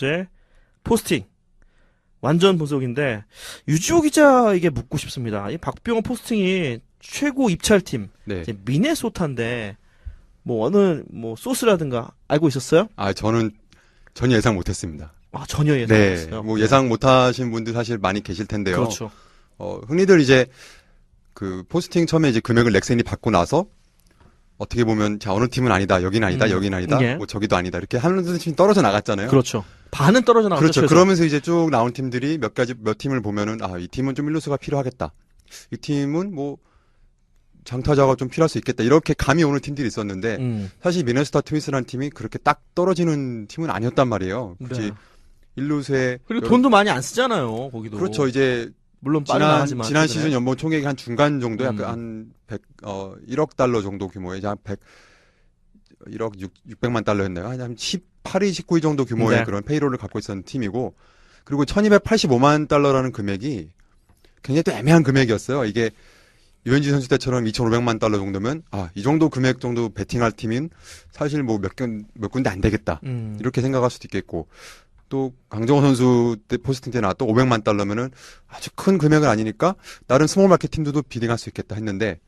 번째 포스팅. 완전 분석인데 유지호 기자에게 묻고 싶습니다. 이 박병호 포스팅이 최고 입찰팀 네. 이제 미네소타인데 뭐 어느 뭐 소스라든가 알고 있었어요? 저는 전혀 예상 못했습니다. 전혀 예상 네. 못했어요. 뭐 예상 못하신 분들 사실 많이 계실 텐데요. 그렇죠. 흔히들 이제 그 포스팅 처음에 이제 금액을 넥센이 받고 나서 어떻게 보면 자 어느 팀은 아니다, 여기는 아니다, 여기는 아니다, 예. 뭐 저기도 아니다 이렇게 하는 팀이 떨어져 나갔잖아요. 그렇죠. 반은 떨어져 나왔죠. 그렇죠. 최소. 그러면서 이제 쭉 나온 팀들이 몇 팀을 보면은 이 팀은 좀 일루수가 필요하겠다. 이 팀은 뭐 장타자가 좀 필요할 수 있겠다. 이렇게 감이 오는 팀들이 있었는데 사실 미네소타 트윈스라는 팀이 그렇게 딱 떨어지는 팀은 아니었단 말이에요. 굳이 네. 일루수에 그리고 돈도 많이 안 쓰잖아요. 거기도. 그렇죠. 이제 물론 빠르 나가지만 지난 최근에. 시즌 연봉 총액이 한 중간 정도 약간 한 1억 달러 정도 규모의 이제 한 1억 600만 달러였나요? 한 18위, 19위 정도 규모의 네. 그런 페이롤을 갖고 있었던 팀이고 그리고 1285만 달러라는 금액이 굉장히 또 애매한 금액이었어요. 이게 유현진 선수 때처럼 2,500만 달러 정도면 이 정도 금액 정도 베팅할 팀인 사실 뭐 몇 군데 안 되겠다. 이렇게 생각할 수도 있겠고 또 강정호 선수 때 포스팅 때 나왔던 500만 달러면은 아주 큰 금액은 아니니까 다른 스몰 마켓 팀들도 비딩할 수 있겠다 했는데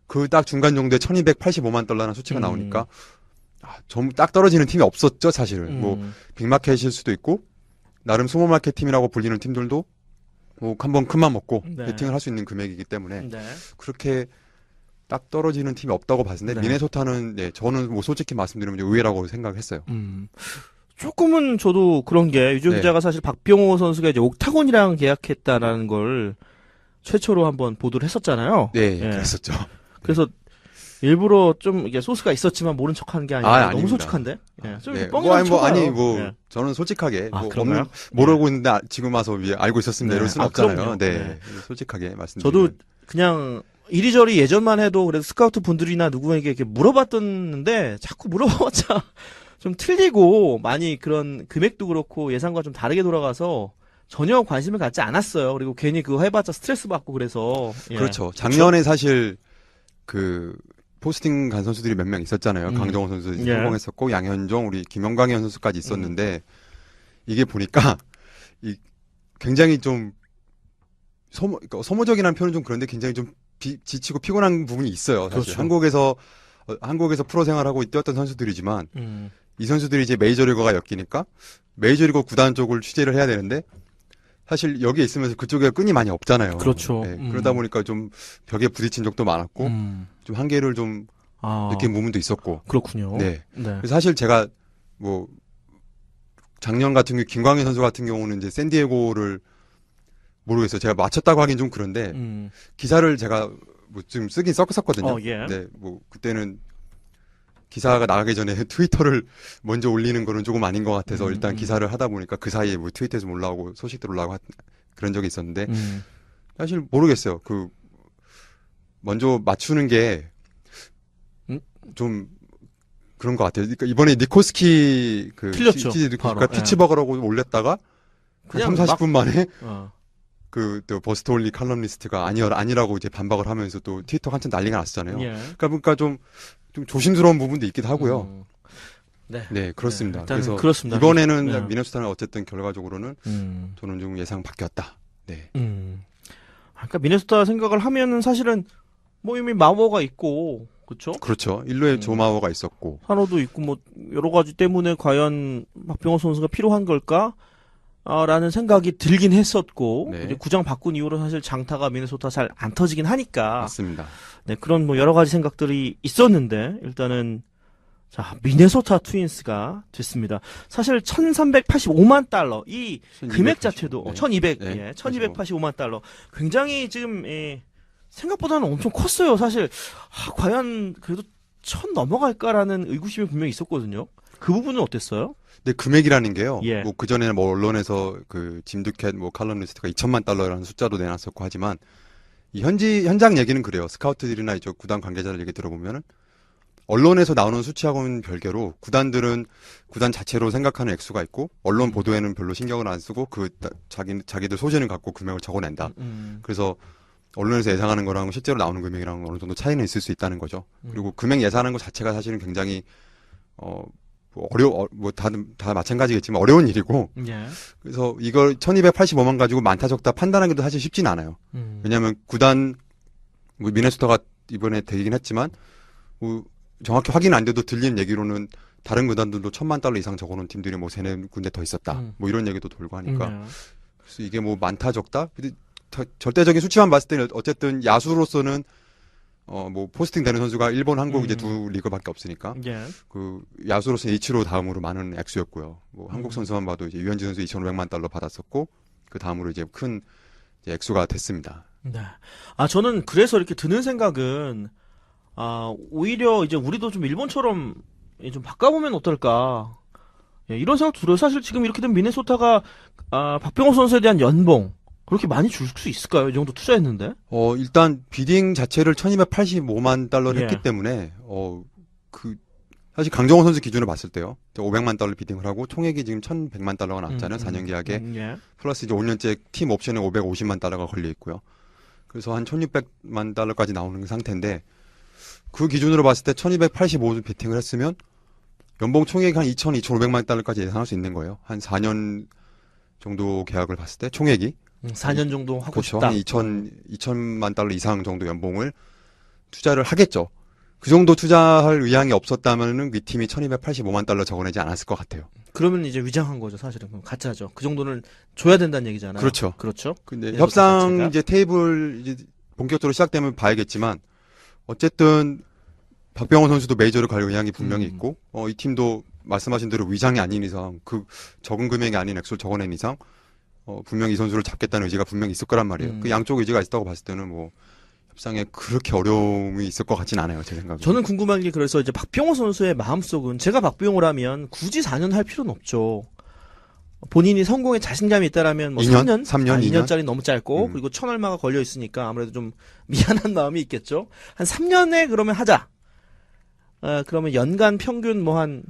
그 딱 중간 정도에 1285만 달러라는 수치가 나오니까 좀 딱 떨어지는 팀이 없었죠, 사실은. 뭐 빅마켓일 수도 있고 나름 스몰 마켓 팀이라고 불리는 팀들도 뭐 한번 큰맘 먹고 네. 베팅을 할 수 있는 금액이기 때문에 네. 그렇게 딱 떨어지는 팀이 없다고 봤는데 네. 미네소타는 저는 뭐 솔직히 말씀드리면 의외라고 생각했어요. 조금은 저도 그런 게 유지호 네. 기자가 사실 박병호 선수가 이제 옥타곤이랑 계약했다라는 걸 최초로 한번 보도를 했었잖아요. 네, 예. 그랬었죠. 그래서 일부러 좀 이게 소스가 있었지만 모른 척하는 게 아니라 너무 아닙니다. 솔직한데. 예. 좀 네. 뻥이라는 쳐봐요. 예. 저는 솔직하게 그런가요? 모르고 있는데 지금 와서 알고 있었습니다. 네. 이럴 수는 없잖아요. 그럼요. 네. 네. 솔직하게 말씀드리면. 저도 그냥 이리저리 예전만 해도 그래도 스카우트 분들이나 누구에게 이렇게 물어봤던데 자꾸 물어봐봤자 좀 틀리고 많이 그런 금액도 그렇고 예상과 좀 다르게 돌아가서 전혀 관심을 갖지 않았어요. 그리고 괜히 그거 해봤자 스트레스 받고 그래서. 예. 그렇죠. 작년에 사실 그 포스팅 간 선수들이 몇 명 있었잖아요. 강정호 선수 예. 성공했었고 양현종, 우리 김영광현 선수까지 있었는데 이게 보니까 굉장히 좀 소모적이라는 표현은 좀 그런데 굉장히 좀 지치고 피곤한 부분이 있어요. 사실 그렇죠. 한국에서 프로 생활하고 뛰었던 선수들이지만 이 선수들이 이제 메이저리거가 엮이니까 메이저리거 구단 쪽을 취재를 해야 되는데 사실 여기에 있으면서 그쪽에 끈이 많이 없잖아요. 그렇죠. 네, 그러다 보니까 좀 벽에 부딪힌 적도 많았고 좀 한계를 좀 느낀 부분도 있었고. 그렇군요. 네. 네. 그래서 사실 제가 뭐 작년 같은 경우 김광현 선수 같은 경우는 이제 샌디에고를 모르겠어요. 제가 맞췄다고 하긴 좀 그런데 기사를 제가 뭐 좀 쓰긴 썼거든요. 예. 네, 뭐 그때는 기사가 나가기 전에 트위터를 먼저 올리는 거는 조금 아닌 것 같아서 일단 기사를 하다 보니까 그 사이에 뭐 트위터에서 올라오고 소식들 올라오고 그런 적이 있었는데 사실 모르겠어요. 그 먼저 맞추는 게 좀 그런 것 같아요. 그러니까 이번에 니코스키 틀렸죠. 니코스키가 피츠버거라고 올렸다가 그냥 30, 40분 만에 또 버스트홀리 칼럼니스트가 아니라고 이제 반박을 하면서 또 트위터 한참 난리가 났었잖아요. 예. 그러니까 좀 조심스러운 부분도 있기도 하고요. 네. 그렇습니다. 네, 그래서 그렇습니다. 이번에는 네. 미네소타는 어쨌든 결과적으로는 저는 좀 예상 바뀌었다. 네. 그러니까 미네소타 생각을 하면은 사실은 뭐 이미 마워가 있고 그렇죠. 1루에 조마워가 있었고 산호도 있고 뭐 여러 가지 때문에 과연 박병호 선수가 필요한 걸까? 라는 생각이 들긴 했었고 네. 이제 구장 바꾼 이후로 사실 장타가 미네소타 잘 안 터지긴 하니까 맞습니다. 네, 그런 뭐 여러 가지 생각들이 있었는데 일단은 자 미네소타 트윈스가 됐습니다. 사실 1,385만 달러 이 금액 자체도 1,285만 달러 굉장히 지금 생각보다는 엄청 컸어요. 사실 과연 그래도 1,000 넘어갈까라는 의구심이 분명히 있었거든요. 그 부분은 어땠어요? 근데 금액이라는 게요. 예. 뭐 그전에는 뭐 언론에서 그 짐두켓 뭐 칼럼니스트가 2,000만 달러라는 숫자도 내놨었고 하지만 이 현장 얘기는 그래요. 스카우트들이나 이제 구단 관계자들 얘기 들어보면은 언론에서 나오는 수치하고는 별개로 구단들은 구단 자체로 생각하는 액수가 있고 언론 보도에는 별로 신경을 안 쓰고 자기들 소재는 갖고 금액을 적어낸다. 그래서 언론에서 예상하는 거랑 실제로 나오는 금액이랑 어느 정도 차이는 있을 수 있다는 거죠. 그리고 금액 예상하는 것 자체가 사실은 굉장히 다 마찬가지겠지만 어려운 일이고. 예. 그래서 이걸 1285만 가지고 많다 적다 판단하기도 사실 쉽진 않아요. 왜냐하면 구단, 미네소타가 이번에 되긴 했지만, 정확히 확인 안 돼도 들리는 얘기로는 다른 구단들도 1,000만 달러 이상 적어놓은 팀들이 뭐 3-4군데 더 있었다. 뭐 이런 얘기도 돌고 하니까. 그래서 이게 뭐 많다 적다? 근데 절대적인 수치만 봤을 때는 어쨌든 야수로서는 뭐 포스팅 되는 선수가 일본, 한국 이제 두 리그밖에 없으니까. 예. 그 야수로서는 이치로 다음으로 많은 액수였고요. 뭐 한국 선수만 봐도 이제 유현진 선수 2,500만 달러 받았었고 그 다음으로 이제 큰 이제 액수가 됐습니다. 네. 저는 그래서 이렇게 드는 생각은 오히려 이제 우리도 좀 일본처럼 좀 바꿔보면 어떨까. 예, 이런 생각 들어요. 사실 지금 이렇게 된 미네소타가 박병호 선수에 대한 연봉 그렇게 많이 줄 수 있을까요? 이 정도 투자했는데? 일단 비딩 자체를 1,285만 달러를 예. 했기 때문에 사실 강정호 선수 기준으로 봤을 때요. 500만 달러 비딩을 하고 총액이 지금 1,100만 달러가 나왔잖아요. 4년 계약에. 예. 플러스 이제 5년째 팀 옵션에 550만 달러가 걸려 있고요. 그래서 한 1,600만 달러까지 나오는 상태인데 그 기준으로 봤을 때 1,285 베팅을 했으면 연봉 총액이 한 2,500만 달러까지 예상할 수 있는 거예요. 한 4년 정도 계약을 봤을 때 총액이 4년 정도 하고 그렇죠. 싶다. 한 2,000만 달러 이상 정도 연봉을 투자를 하겠죠. 그 정도 투자할 의향이 없었다면은 이 팀이 1,285만 달러 적어내지 않았을 것 같아요. 그러면 이제 위장한 거죠, 사실은. 그럼 가짜죠. 그 정도는 줘야 된다는 얘기잖아요. 그렇죠. 그렇죠. 근데 협상 이제 테이블 이제 본격적으로 시작되면 봐야겠지만 어쨌든 박병호 선수도 메이저를 갈 의향이 분명히 있고 이 팀도 말씀하신 대로 위장이 아닌 이상 그 적은 금액이 아닌 액수를 적어낸 이상 분명히 이 선수를 잡겠다는 의지가 분명히 있을 거란 말이에요. 그 양쪽 의지가 있다고 봤을 때는 뭐 협상에 그렇게 어려움이 있을 것 같진 않아요, 제 생각에. 저는 궁금한 게 그래서 이제 박병호 선수의 마음속은 제가 박병호라면 굳이 4년 할 필요는 없죠. 본인이 성공에 자신감이 있다라면 뭐 2년? 3년? 2년? 2년짜리 너무 짧고 그리고 1,000 얼마가 걸려 있으니까 아무래도 좀 미안한 마음이 있겠죠. 한 3년에 그러면 하자. 그러면 연간 평균 뭐 한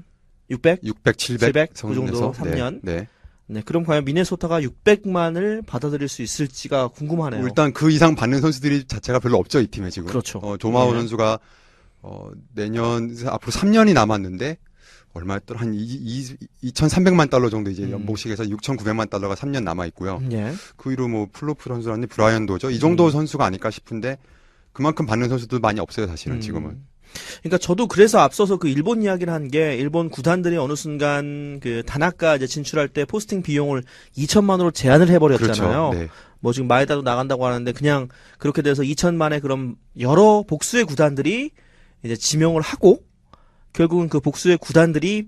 600? 600, 700 그 정도 3년. 네. 네, 그럼 과연 미네소타가 600만을 받아들일 수 있을지가 궁금하네요. 일단 그 이상 받는 선수들이 자체가 별로 없죠, 이 팀에 지금. 그렇죠. 조마오 네. 선수가 내년 앞으로 3년이 남았는데 얼마였더라? 한 2,300만 달러 정도 이제 연봉식에서 6,900만 달러가 3년 남아 있고요. 예. 그 위로 뭐 플로프 선수라니 브라이언 도죠. 이 정도 선수가 아닐까 싶은데 그만큼 받는 선수도 많이 없어요, 사실은 지금은. 그러니까 저도 그래서 앞서서 그 일본 이야기를 한 게 일본 구단들이 어느 순간 그 다나카 이제 진출할 때 포스팅 비용을 2천만 원으로 제한을 해버렸잖아요. 그렇죠. 네. 뭐 지금 마에다도 나간다고 하는데 그냥 그렇게 돼서 2천만에 그럼 여러 복수의 구단들이 이제 지명을 하고 결국은 그 복수의 구단들이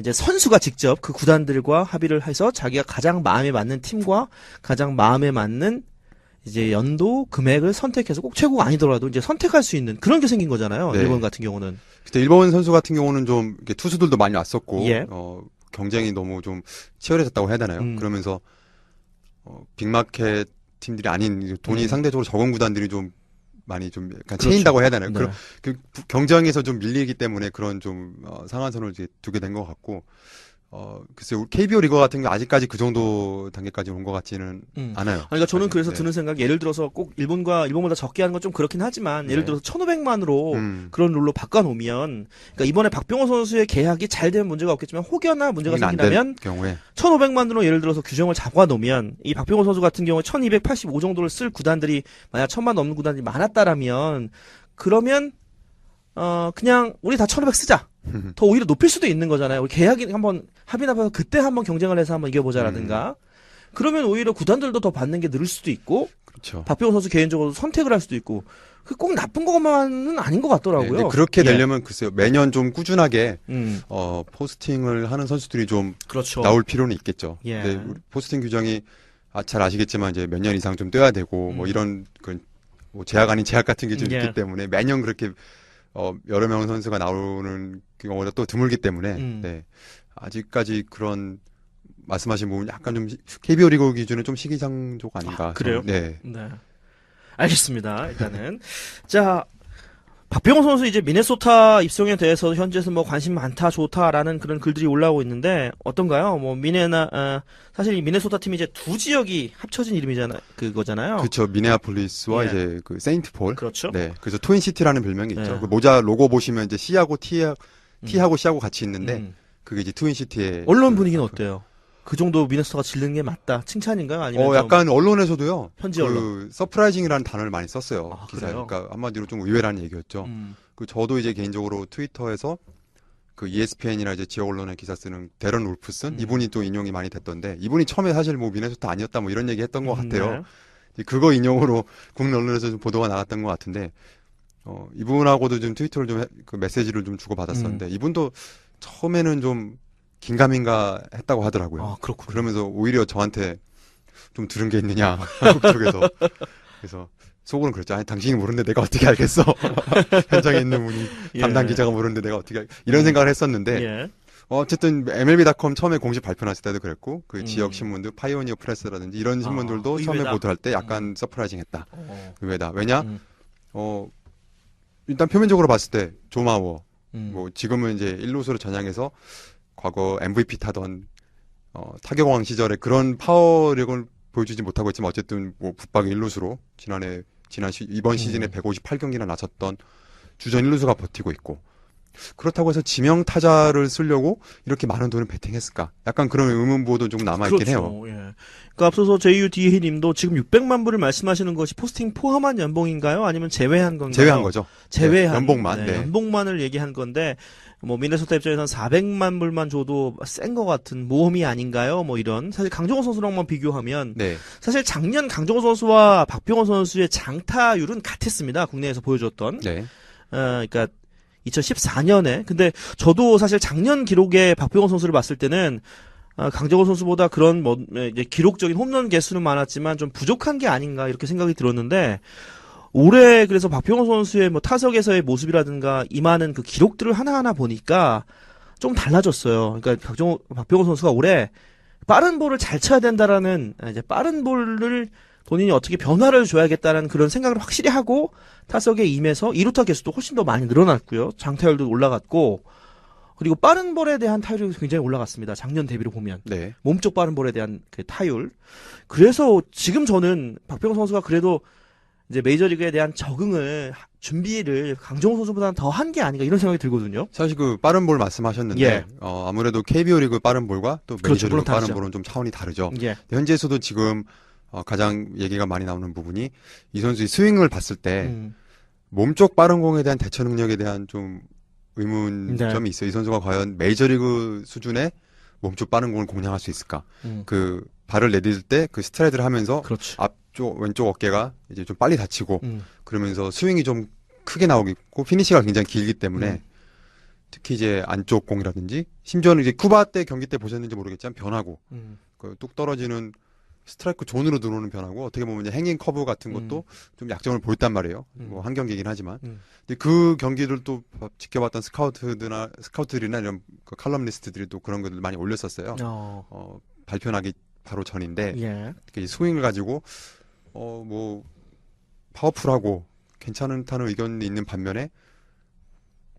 이제 선수가 직접 그 구단들과 합의를 해서 자기가 가장 마음에 맞는 팀과 가장 마음에 맞는 이제 연도 금액을 선택해서 꼭 최고가 아니더라도 이제 선택할 수 있는 그런 게 생긴 거잖아요. 네. 일본 같은 경우는. 그때 일본 선수 같은 경우는 좀 이렇게 투수들도 많이 왔었고 예. 경쟁이 너무 좀 치열해졌다고 해야 되나요? 그러면서 빅마켓 팀들이 아닌 돈이 상대적으로 적은 구단들이 좀 많이 좀 약간 그렇죠. 체인다고 해야 되나요? 네. 그 경쟁에서 좀 밀리기 때문에 그런 좀 상한선을 이제 두게 된 것 같고 글쎄 KBO 리거 같은 게 아직까지 그 정도 단계까지 온 것 같지는 않아요. 그러니까 저는 그래서 네. 드는 생각, 예를 들어서 꼭 일본보다 적게 하는 건 좀 그렇긴 하지만, 예를 네. 들어서 1,500만으로 그런 룰로 바꿔놓으면, 그러니까 이번에 박병호 선수의 계약이 잘 되면 문제가 없겠지만, 혹여나 문제가 안 될 생기면, 경우에 1,500만으로 예를 들어서 규정을 잡아놓으면, 이 박병호 선수 같은 경우에 1,285 정도를 쓸 구단들이, 만약 1,000만 넘는 구단이 많았다라면, 그러면, 그냥, 우리 다 1,500 쓰자. 더 오히려 높일 수도 있는 거잖아요. 우리 계약이 한번 합의나봐서 그때 한번 경쟁을 해서 한번 이겨보자라든가. 그러면 오히려 구단들도 더 받는 게 늘을 수도 있고, 그렇죠. 박병호 선수 개인적으로 선택을 할 수도 있고, 그 꼭 나쁜 것만은 아닌 것 같더라고요. 네, 근데 그렇게 예. 되려면 글쎄요 매년 좀 꾸준하게 음, 포스팅을 하는 선수들이 좀 그렇죠. 나올 필요는 있겠죠. 예. 근데 우리 포스팅 규정이 잘 아시겠지만 이제 몇 년 이상 좀 뛰어야 되고 뭐 이런 뭐 제약 아닌 제약 같은 게 좀 예. 있기 때문에 매년 그렇게 여러 명의 선수가 나오는 경우가 또 드물기 때문에 네. 아직까지 그런 말씀하신 부분 약간 좀 KBO 리그 기준은 좀 시기상조가 아닌가. 그래요? 네. 네. 알겠습니다. 일단은. 자, 박병호 선수 이제 미네소타 입성에 대해서 현지에서 뭐 관심 많다, 좋다라는 그런 글들이 올라오고 있는데, 어떤가요? 뭐, 사실 이 미네소타 팀이 이제 두 지역이 합쳐진 그거잖아요. 그렇죠. 미네아폴리스와 예. 이제 그 세인트 폴. 그렇죠. 네. 그래서 트윈시티라는 별명이 있죠. 예. 그 모자 로고 보시면 이제 C하고 T하고 T하고 C하고 같이 있는데 그게 이제 트윈시티의 언론 분위기는 어때요? 그 정도 미네소타가 지르는 게 맞다. 칭찬인가요? 아니면 약간 언론에서도요. 현지 언론. 서프라이징이라는 단어를 많이 썼어요. 아, 기사에. 그래요? 그러니까 한마디로 좀 의외라는 얘기였죠. 저도 이제 개인적으로 트위터에서 그 ESPN이나 이제 지역 언론에 기사 쓰는 데런 울프슨 이분이 또 인용이 많이 됐던데 이분이 처음에 사실 뭐 미네소타 아니었다 뭐 이런 얘기 했던 것 같아요. 네. 그거 인용으로 국내 언론에서 좀 보도가 나갔던 것 같은데 이분하고도 좀 트위터를 좀 그 메시지를 좀 주고 받았었는데 이분도 처음에는 좀 긴가민가 했다고 하더라고요. 아, 그렇군요. 그러면서 오히려 저한테 좀 들은 게 있느냐 한국 쪽에서 그래서 속으로는 그랬죠. 아니 당신이 모르는데 내가 어떻게 알겠어. 현장에 있는 분이 담당 기자가 모르는데 내가 어떻게 이런 생각을 했었는데 예. 어쨌든 MLB.com 처음에 공식 발표 났을 때도 그랬고 그 지역 신문들 파이오니어 프레스라든지 이런 신문들도 처음에 의외다. 보도할 때 약간 서프라이징했다. 의외다. 왜냐? 음. 일단 표면적으로 봤을 때 조마워 뭐 지금은 이제 1루수로 전향해서 과거 MVP 타던 타격왕 시절에 그런 파워력을 보여주지 못하고 있지만 어쨌든 뭐 붙박이 1루수로 이번 시즌에 158경기나 나섰던 주전 1루수가 버티고 있고 그렇다고 해서 지명 타자를 쓰려고 이렇게 많은 돈을 베팅했을까? 약간 그런 의문부호도 좀 남아있긴 그렇죠. 해요. 예. 그러니까 앞서서 JUDA 님도 지금 600만 불을 말씀하시는 것이 포스팅 포함한 연봉인가요? 아니면 제외한 건가요? 제외한 거죠. 제외한 네, 연봉만. 네. 연봉만을 얘기한 건데 뭐 미네소타 입장에서는 400만 불만 줘도 센 것 같은 모험이 아닌가요? 뭐 이런 사실 강정호 선수랑만 비교하면 네. 사실 작년 강정호 선수와 박병호 선수의 장타율은 같았습니다. 국내에서 보여줬던. 네. 그러니까 2014년에 근데 저도 사실 작년 기록에 박병호 선수를 봤을 때는 강정호 선수보다 그런 뭐 이제 기록적인 홈런 개수는 많았지만 좀 부족한 게 아닌가 이렇게 생각이 들었는데 올해 그래서 박병호 선수의 뭐 타석에서의 모습이라든가 임하는 그 기록들을 하나하나 보니까 좀 달라졌어요. 그러니까 박병호 선수가 올해 빠른 볼을 잘 쳐야 된다라는 이제 빠른 볼을 본인이 어떻게 변화를 줘야겠다는 그런 생각을 확실히 하고 타석에 임해서 2루타 개수도 훨씬 더 많이 늘어났고요. 장타율도 올라갔고 그리고 빠른 볼에 대한 타율이 굉장히 올라갔습니다. 작년 대비로 보면. 네. 몸쪽 빠른 볼에 대한 그 타율. 그래서 지금 저는 박병호 선수가 그래도 이제 메이저리그에 대한 적응을 준비를 강정호 선수보다는 더 한 게 아닌가 이런 생각이 들거든요. 사실 그 빠른 볼 말씀하셨는데 예. 아무래도 KBO 리그 빠른 볼과 또 그렇죠. 메이저리그 물론 빠른 다르죠. 볼은 좀 차원이 다르죠. 예. 현지에서도 지금 가장 얘기가 많이 나오는 부분이 이 선수의 스윙을 봤을 때 몸쪽 빠른 공에 대한 대처 능력에 대한 좀 의문점이 있어요. 이 선수가 과연 메이저리그 수준의 몸쪽 빠른 공을 공략할 수 있을까? 그 발을 내딛을 때 그 스트라이드를 하면서 그렇죠. 앞쪽 왼쪽 어깨가 이제 좀 빨리 다치고 그러면서 스윙이 좀 크게 나오고 피니시가 굉장히 길기 때문에 특히 이제 안쪽 공이라든지 심지어는 이제 쿠바 때 경기 때 보셨는지 모르겠지만 변하고 그 뚝 떨어지는 스트라이크 존으로 들어오는 변하고 어떻게 보면 이제 행잉 커브 같은 것도 좀 약점을 보였단 말이에요. 뭐 한 경기이긴 하지만. 근데 그 경기들 또 지켜봤던 스카우트들이나 이런 그 칼럼니스트들이 또 그런 것들 많이 올렸었어요. 발표 나기 바로 전인데 예. 특히 스윙을 가지고 뭐 파워풀하고 괜찮다는 의견이 있는 반면에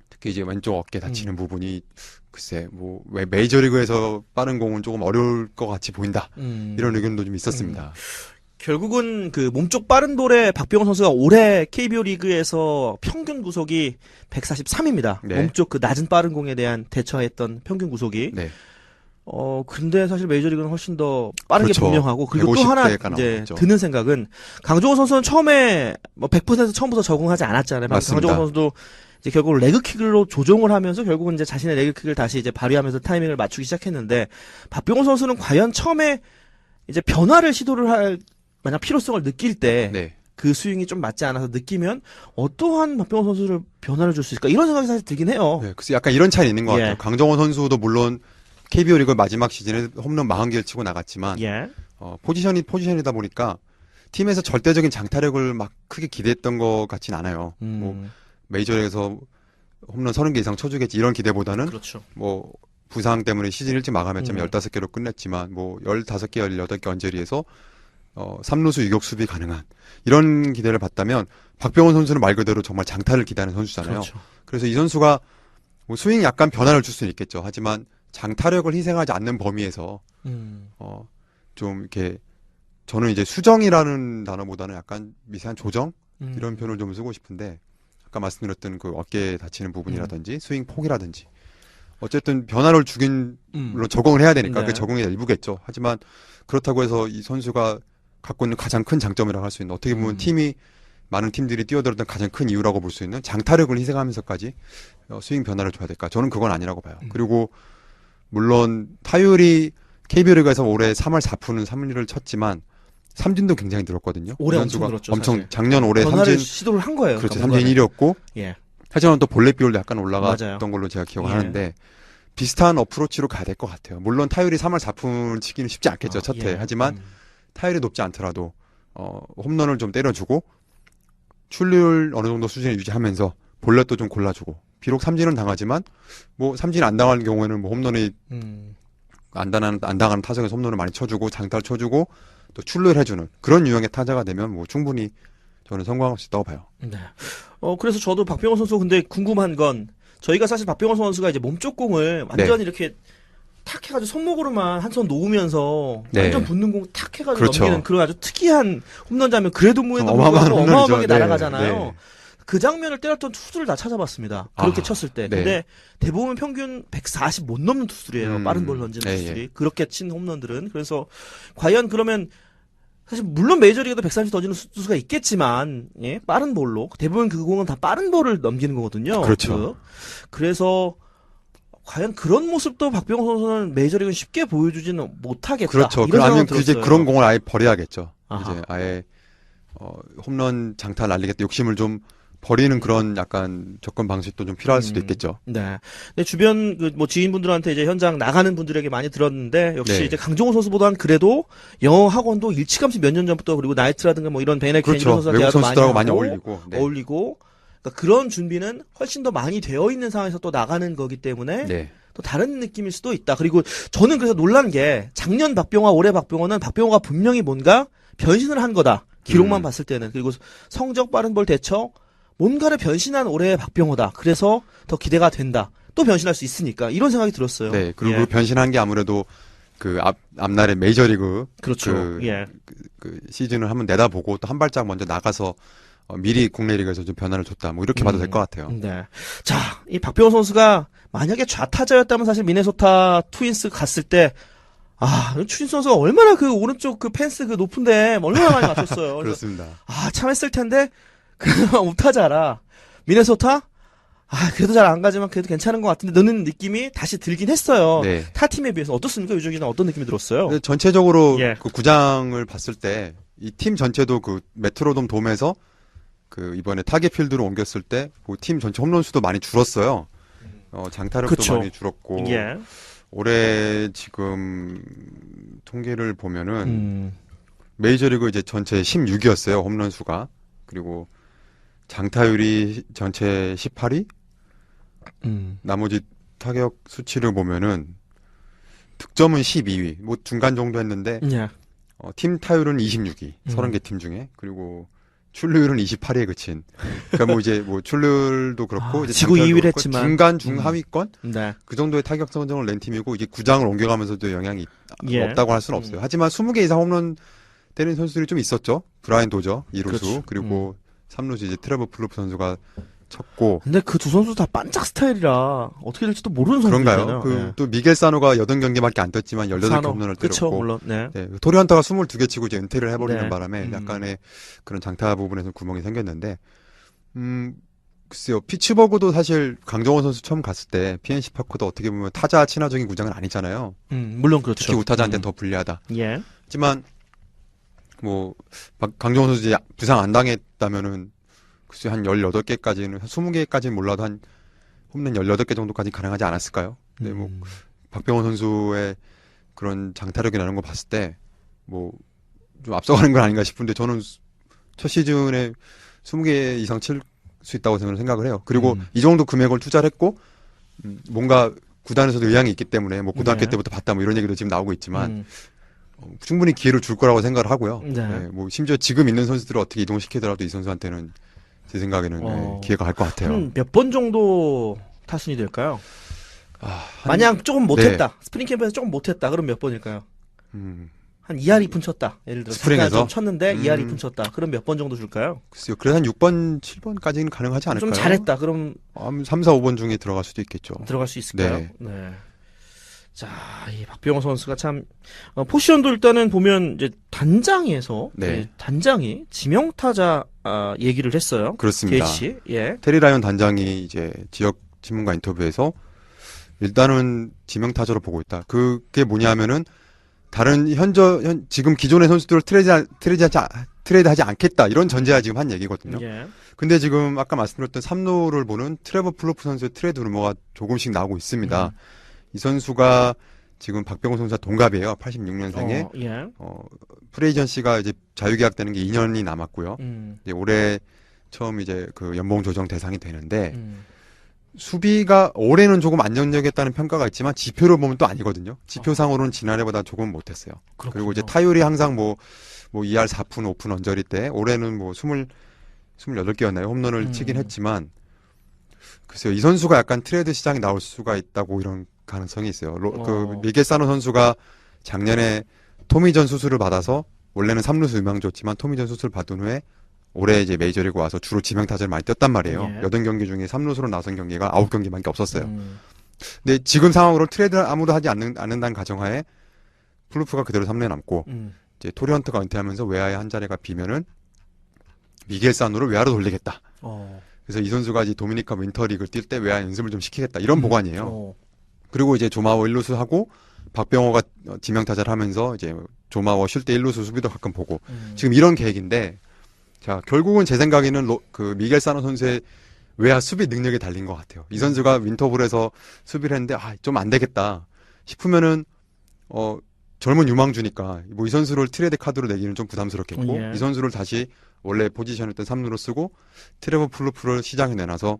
특히 이제 왼쪽 어깨 다치는 부분이 글쎄 뭐 왜 메이저리그에서 빠른 공은 조금 어려울 것 같이 보인다 이런 의견도 좀 있었습니다. 결국은 그 몸쪽 빠른 볼에 박병호 선수가 올해 KBO 리그에서 평균 구속이 143입니다. 네. 몸쪽 그 낮은 빠른 공에 대한 대처했던 평균 구속이. 네. 근데 사실 메이저리그는 훨씬 더 빠르게 그렇죠. 분명하고 그리고 또 150 하나 대가 이제 나오겠죠. 드는 생각은 강정호 선수는 처음에 뭐 100% 처음부터 적응하지 않았잖아요. 맞습니다. 강정호 선수도 이제 결국 레그킥으로 조종을 하면서 결국은 이제 자신의 레그킥을 다시 이제 발휘하면서 타이밍을 맞추기 시작했는데 박병호 선수는 과연 처음에 이제 변화를 시도를 할 만약 필요성을 느낄 때 네. 그 스윙이 좀 맞지 않아서 느끼면 어떠한 박병호 선수를 변화를 줄 수 있을까 이런 생각이 사실 들긴 해요. 네, 그래서 약간 이런 차이 있는 것 예. 같아요. 강정호 선수도 물론 KBO 리그 마지막 시즌에 홈런 40개를 치고 나갔지만 예. 포지션이다 보니까 팀에서 절대적인 장타력을 막 크게 기대했던 것 같진 않아요. 뭐 메이저리그에서 홈런 30개 이상 쳐주겠지 이런 기대보다는 그렇죠. 뭐 부상 때문에 시즌 일찍 마감했지만 15개로 끝냈지만 뭐 15개, 18개 언저리에서 3루수 유격 수비 가능한 이런 기대를 받다면 박병호 선수는 말 그대로 정말 장타를 기대하는 선수잖아요. 그렇죠. 그래서 이 선수가 뭐 스윙 약간 변화를 줄 수는 있겠죠. 하지만 장타력을 희생하지 않는 범위에서 좀 이렇게 저는 이제 수정이라는 단어보다는 약간 미세한 조정 이런 표현을 좀 쓰고 싶은데 아까 말씀드렸던 그 어깨에 다치는 부분이라든지 스윙 폭이라든지 어쨌든 변화를 주긴 물론 적응을 해야 되니까 네. 그 적응의 일부겠죠. 하지만 그렇다고 해서 이 선수가 갖고 있는 가장 큰 장점이라고 할 수 있는 어떻게 보면 팀이 많은 팀들이 뛰어들었던 가장 큰 이유라고 볼 수 있는 장타력을 희생하면서까지 스윙 변화를 줘야 될까? 저는 그건 아니라고 봐요. 그리고 물론 타율이 KBO 리그에서 올해 3할 4푼은 3리를 쳤지만 삼진도 굉장히 늘었거든요. 올해 이 엄청 선수가 늘었죠, 엄청 사실. 작년 올해 변화를 삼진 시도를 한 거예요. 그렇죠. 그러니까 삼진 1위였고 예. 하지만 또 볼넷 비율도 약간 올라갔던 맞아요. 걸로 제가 기억을 예. 하는데 비슷한 어프로치로 가야 될 것 같아요. 물론 타율이 3할 4푼 치기는 쉽지 않겠죠. 첫 해. 예. 하지만 타율이 높지 않더라도 홈런을 좀 때려주고 출루율 어느 정도 수준을 유지하면서 볼넷도 좀 골라주고 비록 삼진은 당하지만 뭐 삼진 안 당하는 경우에는 뭐 홈런이 안 당하는 타석에서 홈런을 많이 쳐주고 장타를 쳐주고 또 출루를 해주는 그런 유형의 타자가 되면 뭐 충분히 저는 성공할 수 있다고 봐요. 네. 그래서 저도 박병호 선수 근데 궁금한 건 저희가 사실 박병호 선수가 이제 몸쪽 공을 완전 네. 이렇게 탁 해가지고 손목으로만 한 손 놓으면서 네. 완전 붙는 공 탁 해가지고 그렇죠. 넘기는 그런 아주 특이한 홈런자면 그래도 뭐해도 어마어마한 홈런이죠. 어마어마하게 네. 날아가잖아요. 네. 그 장면을 때렸던 투수를 다 찾아봤습니다. 그렇게 아, 쳤을 때. 네. 근데 대부분 평균 140 못 넘는 투수들이에요. 빠른 볼 던지는 예, 투수들이. 예. 그렇게 친 홈런들은. 그래서 과연 그러면 사실 물론 메이저리그도 130 던지는 투수가 있겠지만 예? 빠른 볼로 대부분 그 공은 다 빠른 볼을 넘기는 거거든요. 그렇죠. 그래서 과연 그런 모습도 박병호 선수는 메이저리그는 쉽게 보여주지는 못하겠다. 그렇죠. 이런 아니면 생각은 이제 들었어요. 그런 공을 아예 버려야겠죠. 아하. 이제 아예 홈런 장타 날리겠다 욕심을 좀 버리는 그런 약간 접근 방식도 좀 필요할 수도 있겠죠. 네. 내 주변 그 뭐 지인분들한테 이제 현장 나가는 분들에게 많이 들었는데 역시 네. 이제 강정호 선수보다는 그래도 영어 학원도 일찌감치 몇 년 전부터 그리고 나이트라든가 뭐 이런 베네켄 이런 그렇죠. 선수한테 외국 대화도 선수들하고 많이 하고, 어울리고. 네. 어울리고 그러니까 그런 준비는 훨씬 더 많이 되어 있는 상황에서 또 나가는 거기 때문에 네. 또 다른 느낌일 수도 있다. 그리고 저는 그래서 놀란 게 작년 박병호, 올해 박병호는 박병호가 분명히 뭔가 변신을 한 거다. 기록만 봤을 때는. 그리고 성적 빠른 볼 대처 뭔가를 변신한 올해의 박병호다. 그래서 더 기대가 된다. 또 변신할 수 있으니까 이런 생각이 들었어요. 네. 그리고 예. 변신한 게 아무래도 그 앞날의 메이저리그 그렇죠. 그 시즌을 한번 내다보고 또 한 발짝 먼저 나가서 미리 국내 리그에서 좀 변화를 줬다. 뭐 이렇게 봐도 될 것 같아요. 네. 자, 이 박병호 선수가 만약에 좌타자였다면 사실 미네소타 트윈스 갔을 때 추신 선수가 얼마나 그 오른쪽 그 펜스 그 높은데 얼마나 많이 맞췄어요. 그래서 그렇습니다. 참 했을 텐데 그나마 우타자라 미네소타 그래도 잘 안 가지만 그래도 괜찮은 것 같은데 너는 느낌이 다시 들긴 했어요. 네. 타 팀에 비해서 어떻습니까? 유적이는 어떤 느낌이 들었어요? 근데 전체적으로 예. 그 구장을 봤을 때 이 팀 전체도 그 메트로돔 돔에서 그 이번에 타겟 필드로 옮겼을 때 그 팀 전체 홈런 수도 많이 줄었어요. 장타력도 그쵸. 많이 줄었고 예. 올해 지금 통계를 보면은 메이저리그 이제 전체 16위였어요. 홈런 수가. 그리고 장타율이 전체 18위? 나머지 타격 수치를 보면은 득점은 12위. 뭐 중간 정도 했는데 예. 팀 타율은 26위. 30개 팀 중에. 그리고 출루율은 28위에 그친. 그러니까 뭐 이제 뭐 출루율도 그렇고 이제 지구 장타율도 2위를 그렇고 했지만. 중간 중하위권 네. 그 정도의 타격 성적을 낸 팀이고 이게 구장을 옮겨가면서도 영향이 예. 없다고 할 수는 없어요. 하지만 20개 이상 홈런 때리는 선수들이 좀 있었죠. 브라인 도저 2루수 그렇죠. 그리고 3루수 이제 트레버 플루프 선수가 쳤고 근데 그 두 선수 다 반짝 스타일이라 어떻게 될지도 모르는 그런가요? 선수잖아요. 그 또 미겔 사노가 80경기밖에 안 떴지만 18개 홈런을 그렇죠, 때렸고 물론. 네. 네, 토리 헌터가 22개 치고 이제 은퇴를 해버리는 네. 바람에 약간의 그런 장타 부분에서 구멍이 생겼는데 글쎄요. 피츠버그도 사실 강정호 선수 처음 갔을 때 PNC 파크도 어떻게 보면 타자 친화적인 구장은 아니잖아요. 물론 그렇죠. 특히 우타자한테는 더 불리하다. 예. 하지만 뭐 강정호 선수 이제 부상 안 당했다면은 글쎄 한 18개까지는 20개까지는 몰라도 한 홈런 18개 정도까지 가능하지 않았을까요? 근데 뭐 박병호 선수의 그런 장타력이 나는 거 봤을 때 뭐 좀 앞서가는 건 아닌가 싶은데 저는 첫 시즌에 20개 이상 칠 수 있다고 저는 생각을 해요. 그리고 이 정도 금액을 투자를 했고 뭔가 구단에서도 의향이 있기 때문에 뭐 고등학교 네. 때부터 봤다 뭐 이런 얘기도 지금 나오고 있지만 충분히 기회를 줄 거라고 생각을 하고요. 네. 네, 뭐 심지어 지금 있는 선수들을 어떻게 이동시키더라도 이 선수한테는 제 생각에는 네, 기회가 갈 것 같아요. 한 몇 번 정도 타순이 될까요? 한- 만약 조금 네. 못했다. 스프링 캠프에서 조금 못했다. 그럼 몇 번일까요? 한 한 2할 2푼 쳤다. 예를 들어 스프링에서? 좀 쳤는데 2할 2푼 쳤다. 그럼 몇 번 정도 줄까요? 글쎄요. 그래서 한 6번, 7번까지는 가능하지 않을까요? 좀 잘했다. 그럼 3, 4, 5번 중에 들어갈 수도 있겠죠. 들어갈 수 있을까요? 네. 네. 자, 이 박병호 선수가 참 포지션도 일단은 보면 이제 단장에서 네. 단장이 지명타자 얘기를 했어요. 그렇습니다. DH. 예. 테리 라이언 단장이 이제 지역 신문과 인터뷰에서 일단은 지명타자로 보고 있다. 그게 뭐냐면은 다른 지금 기존의 선수들을 트레이드하지 않겠다. 이런 전제가 지금 한 얘기거든요. 예. 근데 지금 아까 말씀드렸던 3루를 보는 트레버 플로프 선수의 트레이드 루머가 조금씩 나오고 있습니다. 이 선수가 지금 박병호 선수와 동갑이에요. 86년생에. 예. 프레이전시가 이제 자유계약되는 게 2년이 남았고요. 이제 올해 처음 이제 그 연봉 조정 대상이 되는데 수비가 올해는 조금 안정적이었다는 평가가 있지만 지표로 보면 또 아니거든요. 지표상으로는 지난해보다 조금 못했어요. 그렇군요. 그리고 이제 타율이 항상 뭐 2할 4푼, 5푼 언저리 때 올해는 뭐 28개였나요? 홈런을 치긴 했지만 글쎄요. 이 선수가 약간 트레이드 시장에 나올 수가 있다고 이런 가능성이 있어요. 그 미겔 사노 선수가 작년에 토미전 수술을 받아서 원래는 3루수 유망주였지만 토미전 수술 받은 후에 올해 이제 메이저리그 와서 주로 지명타자를 많이 뛰었단 말이에요. 예. 8경기 중에 3루수로 나선 경기가 9경기밖에 없었어요. 근데 지금 상황으로 트레이드 아무도 하지 않는다는 가정하에 플루프가 그대로 3루에 남고 이제 토리 헌트가 은퇴하면서 외야의 한 자리가 비면은 미겔 사노를 외야로 돌리겠다. 그래서 이 선수가 이제 도미니카 윈터리그를 뛸 때 외야 연습을 좀 시키겠다. 이런 보관이에요. 그리고 이제 조마워 1루수 하고 박병호가 지명타자를 하면서 이제 조마워 쉴 때 1루수 수비도 가끔 보고 지금 이런 계획인데 자 결국은 제 생각에는 그 미겔 사노 선수의 외야 수비 능력에 달린 것 같아요. 이 선수가 윈터볼에서 수비를 했는데 좀 안 되겠다 싶으면은 젊은 유망주니까 뭐 이 선수를 트레이드 카드로 내기는 좀 부담스럽겠고 예. 이 선수를 다시 원래 포지션이었던 3루로 쓰고 트레버 플루프를 시장에 내놔서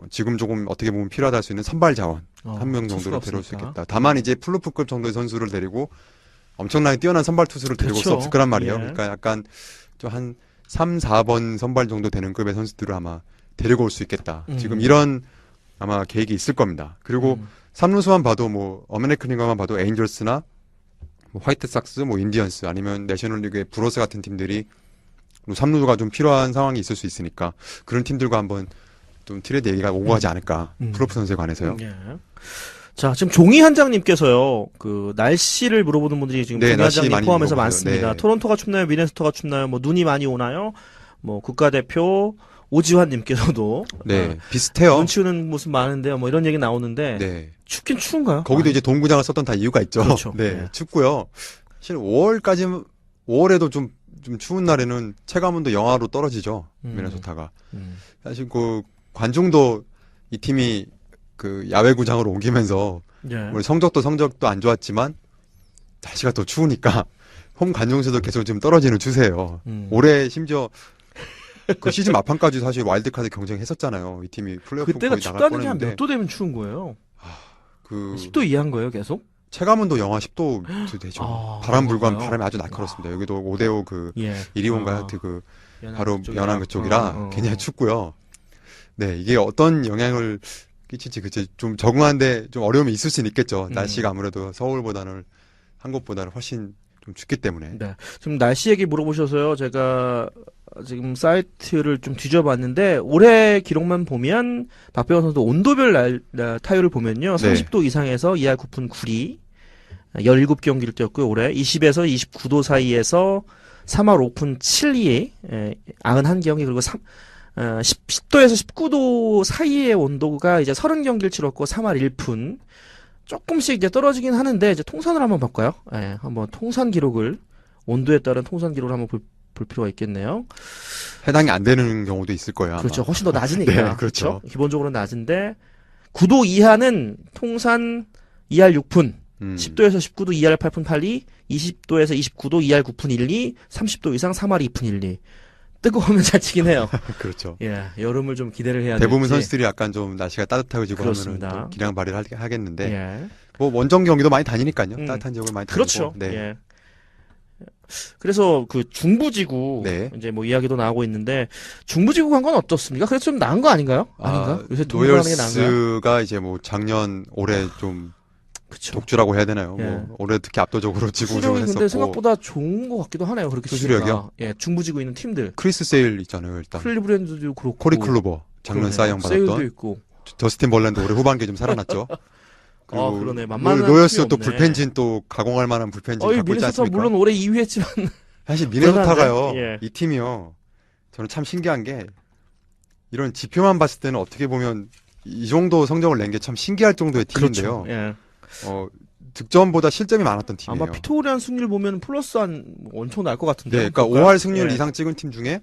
지금 조금 어떻게 보면 필요하다 할 수 있는 선발 자원 한 명 정도를 데려올 수 있겠다. 다만 이제 플루프급 정도의 선수를 데리고 엄청나게 뛰어난 선발 투수를 데리고 올 수 없을 거란 말이에요. 예. 그러니까 약간 좀 한 3, 4번 선발 정도 되는 급의 선수들을 아마 데리고 올 수 있겠다. 지금 이런 아마 계획이 있을 겁니다. 그리고 3루수만 봐도 뭐 어메리칸 리그만 봐도 에인절스나 뭐 화이트삭스, 뭐 인디언스 아니면 내셔널리그의 브로스 같은 팀들이 3루수가 좀 필요한 상황이 있을 수 있으니까 그런 팀들과 한번 좀 트레이드 얘기가 오고 가지 않을까. 플로프 선수에 관해서요. 예. 자, 지금 종이 한장님께서요, 그, 날씨를 물어보는 분들이 지금 종이 날씨 한장님 많이 포함해서 물어보세요. 많습니다. 네. 토론토가 춥나요? 미네소타가 춥나요? 뭐, 눈이 많이 오나요? 뭐, 국가대표 오지환님께서도. 네, 비슷해요. 눈 치우는 모습 많은데요. 뭐, 이런 얘기 나오는데. 네. 춥긴 추운가요? 거기도 이제 동구장을 썼던 다 이유가 있죠. 그렇죠. 네, 네. 춥고요. 사실 5월에도 좀 추운 날에는 체감온도 영하로 떨어지죠. 미네소타가. 사실 그 관중도 이 팀이 그 야외구장으로 옮기면서 예. 뭐 성적도 안 좋았지만 날씨가 더 추우니까 홈 관중수도 계속 지금 떨어지는 추세예요. 올해 심지어 그 시즌 마판까지 사실 와일드카드 경쟁했었잖아요. 이 팀이 플레이오프 그때가 거의 나갈 춥다는 게 한 뻔했는데 몇 도 되면 추운 거예요? 그 10도 이하인 거예요, 계속? 체감온도 영하 10도 되죠. 아, 바람 불고하면 그런가요? 바람이 아주 날카롭습니다. 여기도 5대5 그 예. 이리온가 그 바로 그쪽이라. 연안 그쪽이라 굉장히 춥고요. 네, 이게 어떤 영향을 끼칠지 그치 좀 적응하는데 좀 어려움이 있을 수는 있겠죠. 날씨가 아무래도 서울보다는 한국보다는 훨씬 좀 춥기 때문에. 네. 지금 날씨 얘기 물어보셔서요. 제가 지금 사이트를 좀 뒤져봤는데 올해 기록만 보면 박병호 선수 온도별 타율을 보면요. 네. 30도 이상에서 2할 9푼 9리 17경기를 뛰었고요. 올해 20에서 29도 사이에서 3할 5푼 7리 91경기 그리고 10도에서 19도 사이의 온도가 이제 30경기를 치렀고 3할 1푼 조금씩 이제 떨어지긴 하는데 이제 통산을 한번 볼까요? 예, 한번 통산 기록을 온도에 따른 통산 기록을 한번 볼 필요가 있겠네요. 해당이 안 되는 경우도 있을 거예요. 아마. 그렇죠. 훨씬 더 낮으니까. 네, 그렇죠. 기본적으로 낮은데 9도 이하는 통산 2할 6푼, 10도에서 19도 2할 8푼 8리, 20도에서 29도 2할 9푼 1리, 30도 이상 3할 2푼 1리. 뜨거우면 잘 치긴 해요. 그렇죠. 예, 여름을 좀 기대를 해야 대부분 될지. 선수들이 약간 좀 날씨가 따뜻해지고 그렇습니다. 하면은 또 기량 발휘를 하겠는데 예. 뭐 원정 경기도 많이 다니니까요. 따뜻한 지역을 많이 다니고. 그렇죠. 네. 예. 그래서 그 중부지구 네. 이제 뭐 이야기도 나오고 있는데 중부지구 간 건 어떻습니까? 그래서 좀 나은 거 아닌가요? 아닌가? 요새 동부하는 게 나은가요? 노열스가 이제 뭐 작년 올해 좀 그쵸. 독주라고 해야 되나요? 예. 뭐 올해 특히 압도적으로 지구 우승을 수력이 근데 했었고. 생각보다 좋은 것 같기도 하네요. 그렇게 수수력이요? 치니까. 예, 중부지구 있는 팀들. 크리스 세일 있잖아요, 일단. 클리브랜드도 그렇고. 코리 클루버 작년 그러네요. 사이영 세일도 받았던. 있고. 저스틴 벌랜드 올해 후반기에 좀 살아났죠. 그리고 그러네. 만만한 노여스 팀이 또 없네. 불펜진 또 가공할 만한 불펜진 갖고 있지 미네소타 않습니까? 물론 올해 2위 했지만. 사실 미네소타가요. 예. 이 팀이요. 저는 참 신기한 게 이런 지표만 봤을 때는 어떻게 보면 이 정도 성적을 낸 게 참 신기할 정도의 팀인데요. 그렇죠. 예. 득점보다 실점이 많았던 팀이에요. 아마 피토리안 승률 보면 플러스 한 엄청 날 것 같은데. 네, 그러니까 볼까요? 5할 승률 예. 이상 찍은 팀 중에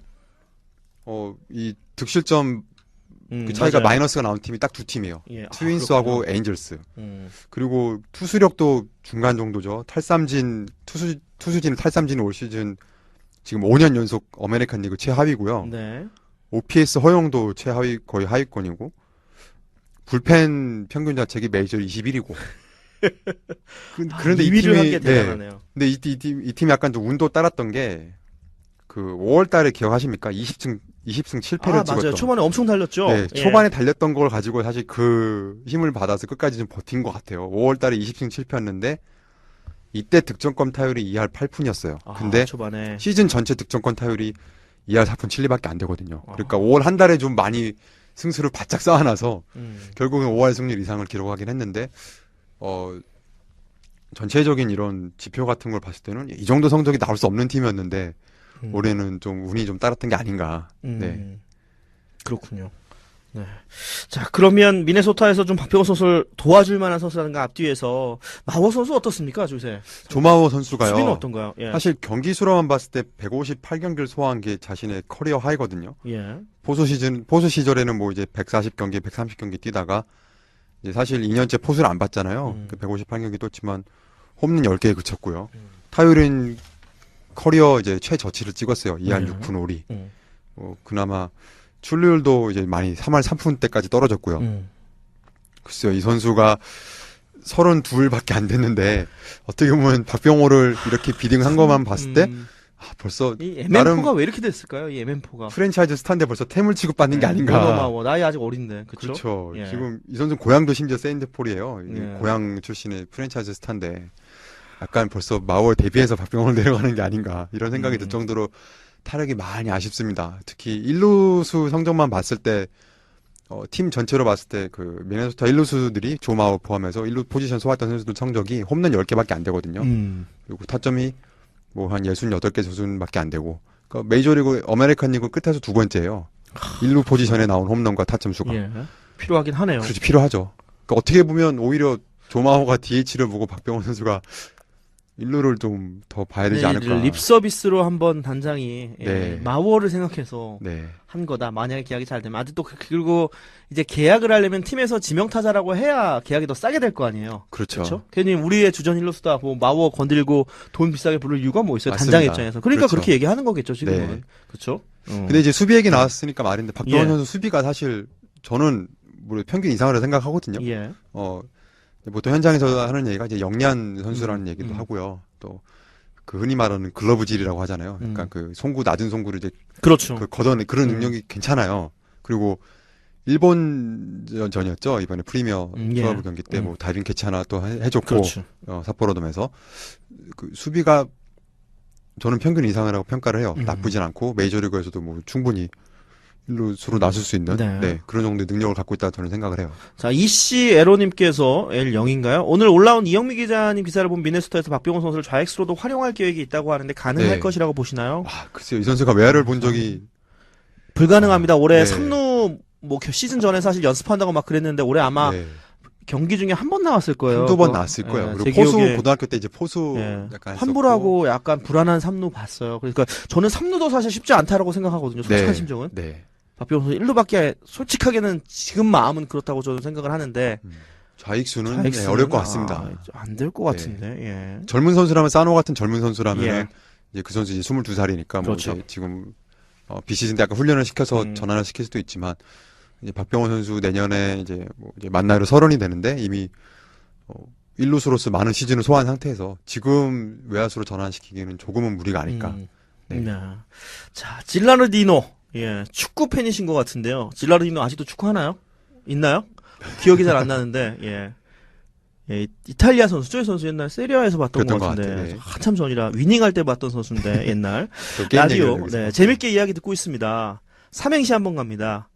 이 득실점 그 차이가 맞아요. 마이너스가 나온 팀이 딱 두 팀이에요. 예. 트윈스하고 그렇군요. 에인절스. 그리고 투수력도 중간 정도죠. 투수진 탈삼진 올 시즌 지금 5년 연속 어메리칸 리그 최하위고요. 네. OPS 허용도 거의 하위권이고 불펜 평균 자책이 메이저 21이고. 그런데 이 2위를 한 게 팀이 대단하네요. 근데 이 팀이 약간 좀 운도 따랐던 게 그 5월 달에 기억하십니까? 20승 7패를 맞아요. 찍었던. 초반에 엄청 달렸죠. 네, 예. 초반에 달렸던 걸 가지고 사실 그 힘을 받아서 끝까지 좀 버틴 것 같아요. 5월 달에 20승 7패였는데 이때 득점권 타율이 2할 8푼이었어요. 근데 초반에 시즌 전체 득점권 타율이 2할 4푼 7리밖에 안 되거든요. 아. 그러니까 5월 한 달에 좀 많이 승수를 바짝 쌓아놔서 음. 결국은 5할 승률 이상을 기록하긴 했는데 전체적인 이런 지표 같은 걸 봤을 때는 이 정도 성적이 나올 수 없는 팀이었는데 올해는 좀 운이 좀 따랐던 게 아닌가. 네. 그렇군요. 네. 자, 그러면 미네소타에서 좀 박병호 선수를 도와줄 만한 선수라든가 앞뒤에서 마워 선수 어떻습니까, 요새? 조마호 선수가요. 수비는 어떤가요? 예. 사실 경기 수로만 봤을 때 158경기를 소화한 게 자신의 커리어 하이거든요. 예. 포수 시절에는 뭐 이제 140경기, 130경기 뛰다가 이제 사실 2년째 포수를 안 받잖아요. 그 158경기 떴지만 홈런 10개에 그쳤고요. 타율은 커리어 이제 최저치를 찍었어요. 2할 6푼 5리. 그나마 출루율도 이제 많이 3할 3푼대까지 떨어졌고요. 글쎄요, 이 선수가 32밖에 안 됐는데 어떻게 보면 박병호를 이렇게 비딩한 것만 봤을 때 벌써 이 나름 MN4가 왜 이렇게 됐을까요? 이 MN4가. 프랜차이즈 스타인데 벌써 태물 취급받는 게 아닌가. 나이 아직 어린데. 그렇죠? 그렇죠. 예. 지금 이 선수 고향도 심지어 세인트폴이에요. 예. 고향 출신의 프랜차이즈 스타인데 약간 벌써 마월 데뷔해서 박병호를 내려가는 게 아닌가 이런 생각이 들 정도로 타력이 많이 아쉽습니다. 특히 1루수 성적만 봤을 때 팀 전체로 봤을 때 그 미네소타 1루수들이 조마우 포함해서 1루 포지션 소화했던 선수들 성적이 홈런 10개밖에 안 되거든요. 그리고 타점이 뭐 한 68개 수준밖에 안 되고 그러니까 메이저리그 아메리칸 리그 끝에서 두 번째예요. 1루 포지션에 나온 홈런과 타점 수가. 예. 필요하긴 하네요. 그렇지 필요하죠. 그러니까 어떻게 보면 오히려 조마호가 DH를 보고 박병호 선수가 1루를 좀 더 봐야 되지 않을까. 립 서비스로 한번 단장이 네. 마워를 생각해서 네. 한 거다. 만약에 계약이 잘 되면 아직 또 그리고 이제 계약을 하려면 팀에서 지명타자라고 해야 계약이 더 싸게 될 거 아니에요. 그렇죠. 그렇죠? 괜히 우리의 주전 힐러스다 뭐 마워 건들고 돈 비싸게 부를 이유가 뭐 있어요? 맞습니다. 단장 입장에서. 그러니까 그렇죠. 그렇게 얘기하는 거겠죠 지금은. 네. 그렇죠? 근데 이제 수비 얘기 나왔으니까 말인데 박병호 예. 선수 수비가 사실 저는 뭐 평균 이상으로 생각하거든요. 예. 보통 현장에서 하는 얘기가 이제 영리한 선수라는 얘기도 하고요. 또 그 흔히 말하는 글러브질이라고 하잖아요. 그러니까 그 송구 낮은 송구를 이제 그렇죠. 그 걷어내 그런 능력이 괜찮아요. 그리고 일본전이었죠 이번에 프리미어 예. 투어브 경기 때 뭐 다이빙 캐치 하나 또 해줬고 그렇죠. 삿포로돔에서 그 수비가 저는 평균 이상이라고 평가를 해요. 음. 나쁘진 않고 메이저리그에서도 뭐 충분히 일루수로 나설 수 있는 네. 그런 정도의 능력을 갖고 있다 저는 생각을 해요. 자, 이씨 에로님께서 L0인가요? 오늘 올라온 이영미 기자님 기사를 보면 미네소타에서 박병호 선수를 좌익수로도 활용할 계획이 있다고 하는데 가능할 네. 것이라고 보시나요? 글쎄요 이 선수가 외야를 본 적이 불가능합니다. 올해 네. 3루 뭐 시즌 전에 사실 연습한다고 막 그랬는데 올해 아마 네. 경기 중에 한 번 나왔을 거예요. 한두 번 그거. 나왔을 거예요. 예, 그리고 제 포수 기억에 고등학교 때 이제 포수 예. 약간 환불하고 약간 불안한 3루 봤어요. 그러니까 저는 3루도 사실 쉽지 않다라고 생각하거든요. 솔직한 심정은. 네. 박병호 선수 1루밖에 솔직하게는 지금 마음은 그렇다고 저는 생각을 하는데 좌익수는 네, 어려울 것 같습니다. 안 될 것 같은데. 예. 젊은 선수라면 사노 같은 젊은 선수라면 예. 이제 그 선수 이제 22살이니까 그렇죠. 뭐 이제 지금 비시즌 때 약간 훈련을 시켜서 음. 전환을 시킬 수도 있지만 이제 박병호 선수 내년에 이제 뭐 이제 만 나이로 30이 되는데 이미 1루수로서 많은 시즌을 소화한 상태에서 지금 외야수로 전환시키기는 조금은 무리가 아닐까. 네. 네. 자, 질라르디노. 예, 축구 팬이신 것 같은데요. 질라르디노 아직도 축구 하나요? 있나요? 기억이 잘 안 나는데, 예. 예, 이탈리아 선수, 저희 선수 옛날 세리아에서 봤던 것 그랬던 것 같은데 같아, 네. 한참 전이라 위닝할 때 봤던 선수인데 옛날 또 게임 얘기를 라디오 여기서. 네, 재밌게 이야기 듣고 있습니다. 삼행시 한번 갑니다.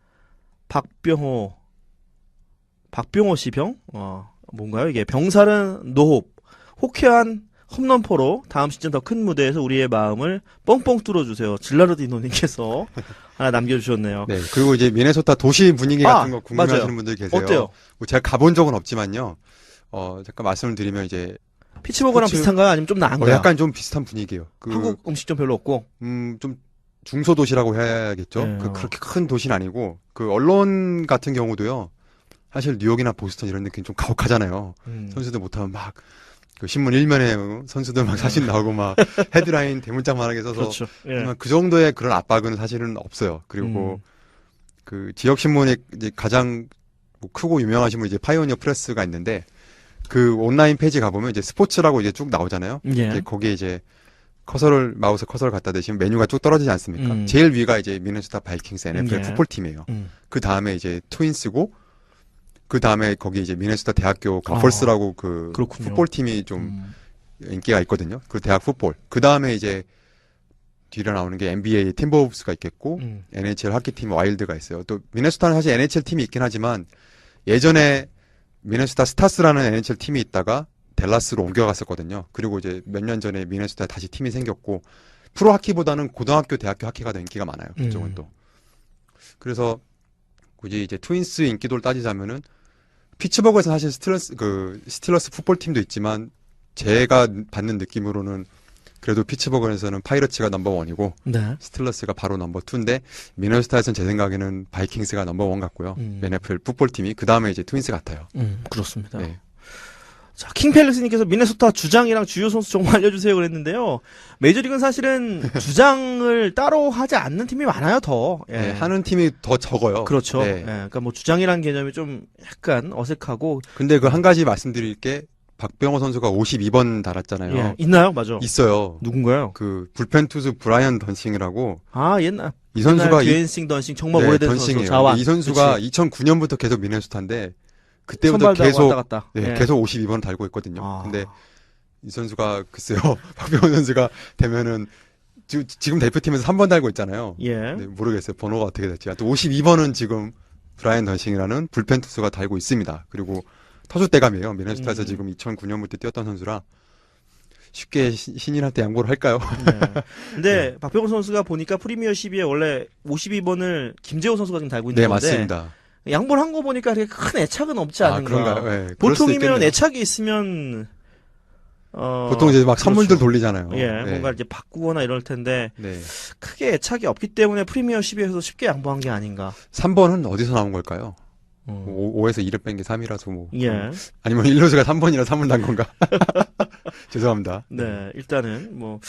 박병호 씨병 뭔가요 이게 병살은 노홉 호쾌한 홈런포로 다음 시즌 더 큰 무대에서 우리의 마음을 뻥뻥 뚫어주세요. 질라르디노님께서 하나 남겨주셨네요. 네. 그리고 이제 미네소타 도시 분위기 같은 거 궁금해하시는 맞아요. 분들 계세요. 어때요? 뭐 제가 가본 적은 없지만요. 잠깐 말씀을 드리면 이제 피츠버그랑 비슷한가요? 아니면 좀 나은가요? 약간 좀 비슷한 분위기예요. 한국 음식점 별로 없고. 좀 중소도시라고 해야겠죠. 네, 그렇게 큰 도시는 아니고 그 언론 같은 경우도요. 사실 뉴욕이나 보스턴 이런 느낌 좀 가혹하잖아요. 선수들 못하면 막 그 신문 일면에 선수들 막 사진 나오고 막 헤드라인 대문짝만하게 써서 그렇죠. 예. 그 정도의 그런 압박은 사실은 없어요. 그리고 그 지역 신문이 이제 가장 뭐 크고 유명하신 분 이제 파이오니어 프레스가 있는데 그 온라인 페이지 가보면 이제 스포츠라고 이제 쭉 나오잖아요. 예. 이제 거기에 이제 마우스 커서를 갖다 대시면 메뉴가 쭉 떨어지지 않습니까? 음. 제일 위가 이제 미네소타 바이킹스 NFL 예. 풋볼팀이에요. 그 다음에 이제 트윈스고 그 다음에 거기 이제 미네소타 대학교 가펄스라고 그 그렇군요. 풋볼팀이 좀 인기가 있거든요. 그 대학 풋볼. 그 다음에 이제 뒤로 나오는 게 NBA 팀버우브스가 있겠고 NHL 하키팀 와일드가 있어요. 또 미네소타는 사실 NHL 팀이 있긴 하지만 예전에 미네소타 스타스라는 NHL 팀이 있다가 댈라스로 옮겨갔었거든요. 그리고 이제 몇 년 전에 미네소타에 다시 팀이 생겼고 프로 하키보다는 고등학교, 대학교 하키가 더 인기가 많아요. 그쪽은 또. 그래서 굳이 이제 트윈스 인기도를 따지자면은 피츠버그에서 사실 스틸러스 풋볼팀도 있지만 제가 받는 느낌으로는 그래도 피츠버그에서는 파이러츠가 넘버원이고 네. 스틸러스가 바로 넘버2인데 미네소타에서는 제 생각에는 바이킹스가 넘버1 같고요. NFL 풋볼팀이 그 다음에 이제 트윈스 같아요. 그렇습니다. 네. 자, 킹팰리스님께서 미네소타 주장이랑 주요 선수 정보 알려주세요 그랬는데요. 메이저리그는 사실은 주장을 따로 하지 않는 팀이 많아요, 더. 예. 네, 하는 팀이 더 적어요. 그렇죠. 네. 예, 그러니까 뭐 주장이라는 개념이 좀 약간 어색하고. 근데 그 한 가지 말씀드릴 게 박병호 선수가 52번 달았잖아요. 예, 있나요? 맞아. 있어요. 누군가요? 그 불펜 투수 브라이언 던싱이라고 옛날. 이 선수가 듀엔싱 던싱 정말 네, 오래된 선수. 던싱이에요. 자완. 이 선수가 그치. 2009년부터 계속 미네소타인데 그때부터 선발도 계속 왔다 갔다. 네, 예. 계속 52번 달고 있거든요. 아. 근데 이 선수가 글쎄요. 박병호 선수가 되면은 지금 대표팀에서 3번 달고 있잖아요. 예. 네, 모르겠어요. 번호가 어떻게 될지. 또 52번은 지금 브라이언 던싱이라는 불펜 투수가 달고 있습니다. 그리고 터주 대감이에요. 미네소타에서 지금 2009년부터 뛰었던 선수라 쉽게 신인할 때 양보를 할까요? 네. 근데 박병호 선수가 보니까 프리미어 12에 원래 52번을 김재호 선수가 지금 달고 있는 네, 건데 맞습니다. 양보를 한 거 보니까 그렇게 큰 애착은 없지 않은가. 그런가요? 네, 그럴 수도 보통이면 있겠네요. 애착이 있으면 보통 이제 막 선물들 그렇죠. 돌리잖아요. 예, 네. 뭔가 이제 바꾸거나 이럴 텐데 네. 크게 애착이 없기 때문에 프리미어 12에서 쉽게 양보한 게 아닌가. 3번은 어디서 나온 걸까요? 음. 5에서 2를 뺀 게 3이라서 뭐. 예. 아니면 1루수가 3번이라 3을 단 건가? 죄송합니다. 네, 일단은 뭐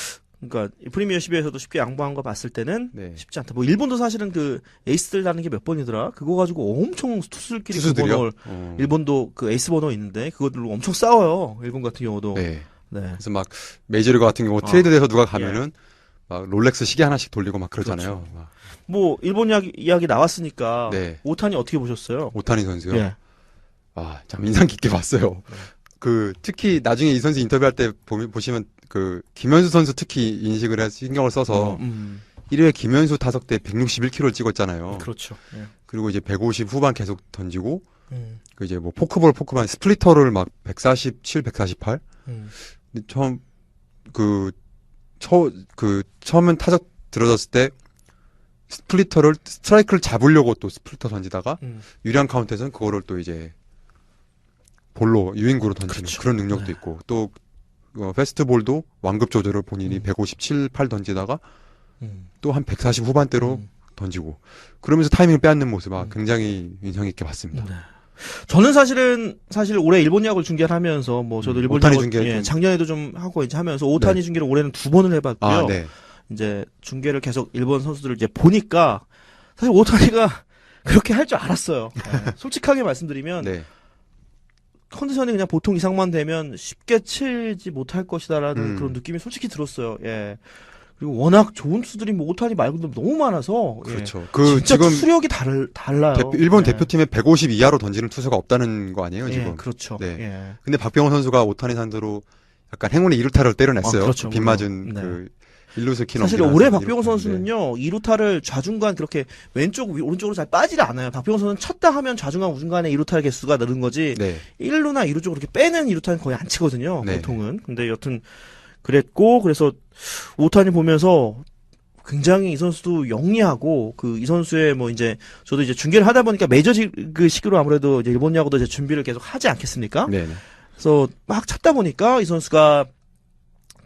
그러니까 프리미어 12에서도 쉽게 양보한 거 봤을 때는 네. 쉽지 않다. 뭐 일본도 사실은 그 에이스들 나는 게 몇 번이더라. 그거 가지고 엄청 투수들끼리 그 투수들이요? 번호를 일본도 그 에이스 번호 있는데 그것들로 엄청 싸워요. 일본 같은 경우도. 네. 네. 그래서 막 메이저리그 같은 경우 트레이드돼서 누가 가면은 막 롤렉스 시계 하나씩 돌리고 막 그러잖아요. 그렇죠. 막. 뭐 일본 이야기 나왔으니까 네. 오타니 어떻게 보셨어요? 오타니 선수요? 예. 참 인상 깊게 봤어요. 그 특히 나중에 이 선수 인터뷰할 때 보시면 그 김현수 선수 특히 인식을 해서 신경을 써서 1회 김현수 타석 때 161km를 찍었잖아요. 그렇죠. 예. 그리고 이제 150 후반 계속 던지고 그 이제 뭐 포크볼 스플리터를 막 147, 148. 근데 처음엔 타석 들어졌을 때 스트라이크를 잡으려고 또 스플리터 던지다가 유리한 카운트에서는 그거를 또 이제 볼로 유인구로 던지는 그렇죠. 그런 능력도 네. 있고 또 패스트볼도 완급 조절을 본인이 157, 8 던지다가 또 한 140 후반대로 던지고 그러면서 타이밍을 빼앗는 모습 굉장히 인상 깊게 봤습니다. 네. 저는 사실 올해 일본 야구를 중계를 하면서 뭐 저도 일본 오타니 야구 중계 작년에도 좀 하고 이제 하면서 오타니 중계를 올해는 2번을 해봤고요. 네. 이제 중계를 계속 일본 선수들을 이제 보니까 사실 오타니가 그렇게 할 줄 알았어요. 네. 솔직하게 말씀드리면 네. 컨디션이 그냥 보통 이상만 되면 쉽게 치지 못할 것이다라는 그런 느낌이 솔직히 들었어요. 예. 그리고 워낙 좋은 투수들이 뭐 오타니 말고도 너무 많아서 그렇죠. 예. 그 진짜 지금 투수력이 달라요. 일본 예. 대표팀에 150 이하로 던지는 투수가 없다는 거 아니에요, 예, 지금? 그렇죠. 네. 예. 근데 박병호 선수가 오타니 상대로 약간 행운의 2루타를 때려냈어요. 그렇죠. 빗 맞은 네. 그 일루수 키 사실 올해 박병호 선수는요, 2루타를 좌중간 그렇게 왼쪽, 오른쪽으로 잘 빠지지 않아요. 박병호 선수는 쳤다 하면 좌중간, 우중간에 2루타 개수가 늘은 거지, 네. 1루나 2루 쪽으로 이렇게 빼는 2루타는 거의 안 치거든요, 네. 보통은. 근데 여튼, 그랬고, 그래서 오타니 보면서 굉장히 이 선수도 영리하고, 이 선수의 뭐 이제, 저도 이제 중계를 하다 보니까 메이저리그 식으로 아무래도 이제 일본 야구도 이제 준비를 계속 하지 않겠습니까? 네. 그래서 막 찾다 보니까 이 선수가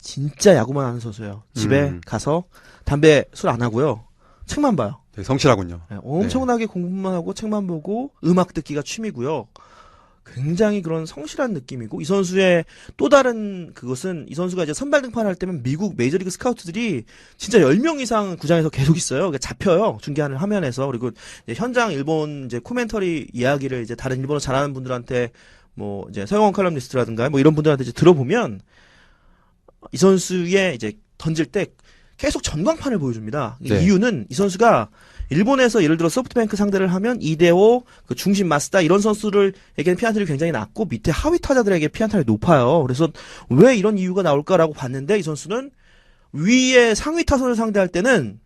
진짜 야구만 하는 선수예요. 집에 가서 담배 술 안 하고요. 책만 봐요. 되게 성실하군요. 네, 엄청나게 공부만 하고 책만 보고 음악 듣기가 취미고요. 굉장히 그런 성실한 느낌이고 이 선수의 또 다른 그것은 이 선수가 이제 선발 등판할 때면 미국 메이저리그 스카우트들이 진짜 10명 이상 구장에서 계속 있어요. 그러니까 잡혀요. 중계하는 화면에서. 그리고 이제 현장 일본 이제 코멘터리 이야기를 이제 다른 일본어 잘하는 분들한테 뭐 이제 서영원 칼럼니스트라든가 뭐 이런 분들한테 이제 들어보면 이 선수의 이제 던질 때 계속 전광판을 보여줍니다. 네. 이유는 이 선수가 일본에서 예를 들어 소프트뱅크 상대를 하면 이대호, 그 중심 마스다 이런 선수들에게는 피안타율이 굉장히 낮고 밑에 하위 타자들에게 피안타율이 높아요. 그래서 왜 이런 이유가 나올까라고 봤는데 이 선수는 위에 상위 타선을 상대할 때는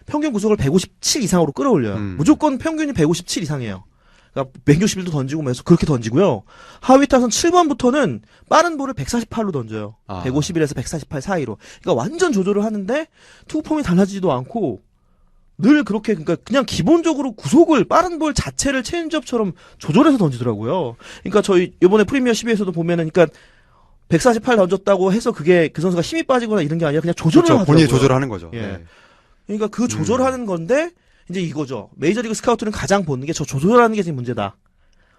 평균 구속을 157 이상으로 끌어올려요. 무조건 평균이 157 이상이에요. 그러니까 161도 던지고 해서 그렇게 던지고요. 하위 타선 7번부터는 빠른 볼을 148로 던져요. 151에서 148 사이로. 그러니까 완전 조절을 하는데 투구폼이 달라지지도 않고 늘 그렇게 그러니까 그냥 기본적으로 구속을 빠른 볼 자체를 체인지업처럼 조절해서 던지더라고요. 그러니까 저희 이번에 프리미어 12에서도 보면은 그러니까 148 던졌다고 해서 그게 그 선수가 힘이 빠지거나 이런 게 아니라 그냥 조절을 그렇죠. 하더라고요. 본인이 조절하는 거죠. 예. 네. 그러니까 그 조절하는 건데 이제 이거죠. 메이저리그 스카우트는 가장 보는 게 저 조절하는 게 지금 문제다.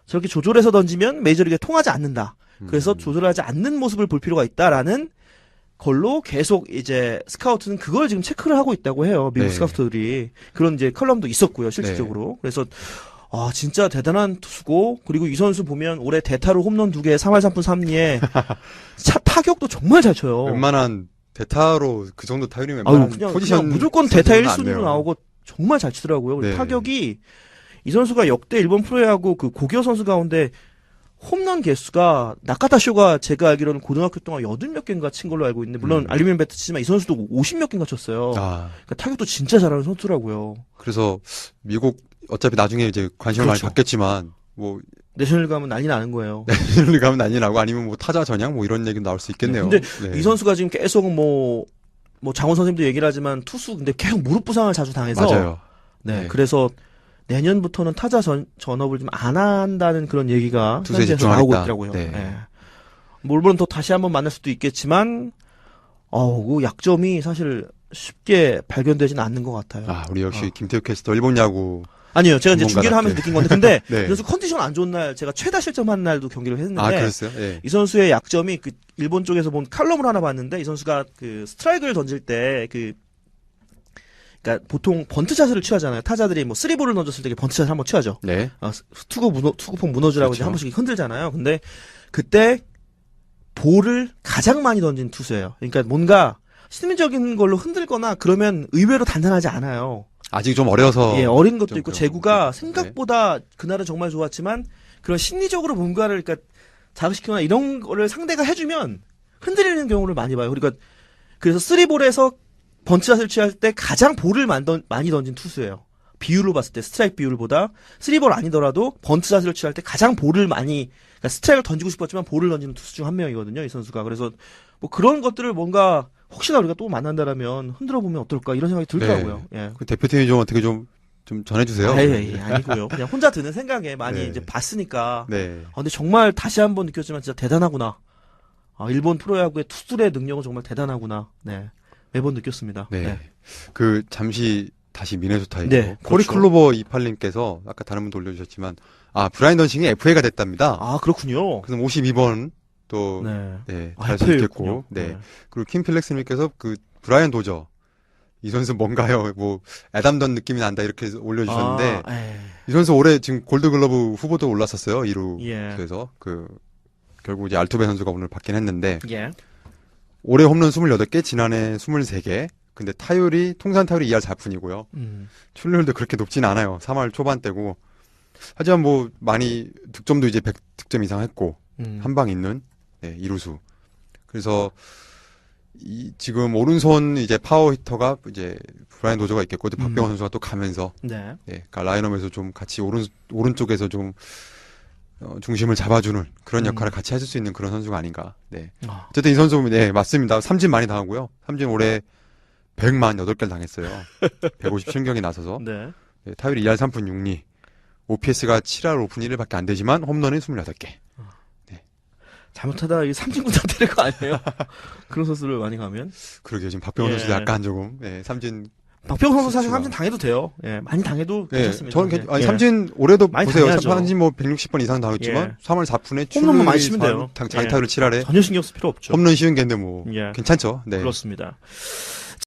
저렇게 조절해서 던지면 메이저리그에 통하지 않는다. 그래서 조절하지 않는 모습을 볼 필요가 있다라는 걸로 계속 이제 스카우트는 그걸 지금 체크를 하고 있다고 해요. 미국 네. 스카우트들이. 그런 이제 컬럼도 있었고요. 실질적으로. 네. 그래서 진짜 대단한 투수고 그리고 이 선수 보면 올해 대타로 홈런 2개 3할 3푼 3리에 타격도 정말 잘 쳐요. 웬만한 대타로 그 정도 타율이 웬만한 그냥 포지션 무조건 대타 선수는 안 1순위로 돼요. 나오고 정말 잘 치더라고요. 네. 타격이 이 선수가 역대 일본 프로야구 그 고교 선수 가운데 홈런 개수가 나카타쇼가 제가 알기로는 고등학교 동안 80몇 개인가 친 걸로 알고 있는데 물론 알루미늄 배트 치지만 이 선수도 50몇 개인가 쳤어요. 그러니까 타격도 진짜 잘하는 선수더라고요. 그래서 미국 어차피 나중에 이제 관심을 많이 그렇죠. 받겠지만 뭐 내셔널 가면 난리 나는 거예요. 내셔널 가면 난리 나고 아니면 뭐 타자 전향 뭐 이런 얘기 나올 수 있겠네요. 근데 네. 이 선수가 지금 계속 뭐 장원 선생님도 얘기를 하지만 투수 근데 계속 무릎 부상을 자주 당해서 맞아요. 네. 네. 그래서 내년부터는 타자 전업을 좀 안 한다는 그런 얘기가 투수에 현지에서 집중하겠다. 나오고 있더라고요. 네. 네. 물론 더 다시 한번 만날 수도 있겠지만 그 약점이 사실 쉽게 발견되지는 않는 것 같아요. 우리 역시 김태우 캐스터 일본 야구 아니요, 제가 이제 전문가답게. 중계를 하면서 느낀 건데, 근데 네. 이 선수 컨디션 안 좋은 날 제가 최다 실점한 날도 경기를 했는데, 그랬어요? 예. 이 선수의 약점이 그 일본 쪽에서 본 칼럼을 하나 봤는데 이 선수가 그 스트라이크를 던질 때 그러니까 보통 번트샷을 취하잖아요. 타자들이 뭐 3볼을 던졌을 때 번트샷을 한번 취하죠. 네. 투구폼 무너지라고 이제 그렇죠. 한 번씩 흔들잖아요. 근데 그때 볼을 가장 많이 던진 투수예요. 그러니까 뭔가 심리적인 걸로 흔들거나 그러면 의외로 단단하지 않아요. 아직 좀 어려서 어린 것도 좀 있고 그런 제구가 거. 생각보다 그날은 정말 좋았지만 그런 심리적으로 뭔가를 그러니까 자극시키거나 이런 거를 상대가 해주면 흔들리는 경우를 많이 봐요. 그러니까 그래서 3볼에서 번트샷을 취할 때 가장 볼을 많이 던진 투수예요. 비율로 봤을 때 스트라이크 비율보다 3볼 아니더라도 번트샷을 취할 때 가장 볼을 많이 그러니까 스트라이크를 던지고 싶었지만 볼을 던지는 투수 중 한 명이거든요. 이 선수가. 그래서 뭐 그런 것들을 뭔가 혹시나 우리가 또 만난다라면 흔들어 보면 어떨까 이런 생각이 들더라고요. 예. 그 대표팀이 좀 어떻게 좀 전해주세요. 아니고요. 그냥 혼자 드는 생각에 많이 네. 이제 봤으니까. 네. 근데 정말 다시 한번 느꼈지만 진짜 대단하구나. 일본 프로야구의 투수의 능력은 정말 대단하구나. 네. 매번 느꼈습니다. 네. 그 잠시 다시 미네소타 얘기로 네, 코리 그렇죠. 클로버 28님께서 아까 다른 분도 올려주셨지만 브라인 던싱이 FA가 됐답니다. 그렇군요. 그래서 52번 또 네. 할 수 FA 있겠고 였군요. 네. 그리고 킴필렉스님께서 그 브라이언 도저 이 선수 뭔가요? 뭐 애담던 느낌이 난다 이렇게 올려주셨는데 이 선수 올해 지금 골드글러브 후보도 올랐었어요. 2루 예. 그래서 결국 이제 알투베 선수가 오늘 받긴 했는데 예. 올해 홈런 28개, 지난해 23개, 근데 통산 타율이 2할 4푼이고요. 출루율도 그렇게 높진 않아요. 3할 초반대고. 하지만 뭐 많이 득점도 이제 100득점 이상 했고 한 방 있는 이루수. 그래서 지금 오른손 이제 파워 히터가 이제 브라이언 도저가 있겠고 박병호 선수가 또 가면서 그러니까 라인업에서 좀 같이 오른쪽에서 좀 중심을 잡아주는 그런 역할을 같이 해줄 수 있는 그런 선수가 아닌가. 어쨌든 이 선수 맞습니다. 삼진 많이 당하고요. 삼진 올해 100만 8개를 당했어요. 157경기 나서서 타율이 2할 3푼 6리, OPS가 7할 5푼 1리밖에 안 되지만 홈런이 28개. 잘못하다 이 삼진구장 때릴 거 아니에요? 그런 선수를 많이 가면. 그러게요. 지금 박병호 선수도 약간 조금 삼진. 박병호 선수 사실 삼진 당해도 돼요. 많이 당해도 괜찮습니다. 저는 삼진 올해도 많이 보세요. 당해야죠. 삼진 뭐 160번 이상 당했지만 3월 4푼에 홈런만 많이 치면 돼요. 자기 타율을 7할에 전혀 신경 쓸 필요 없죠. 홈런 쉬운 게인데 뭐 괜찮죠. 그렇습니다.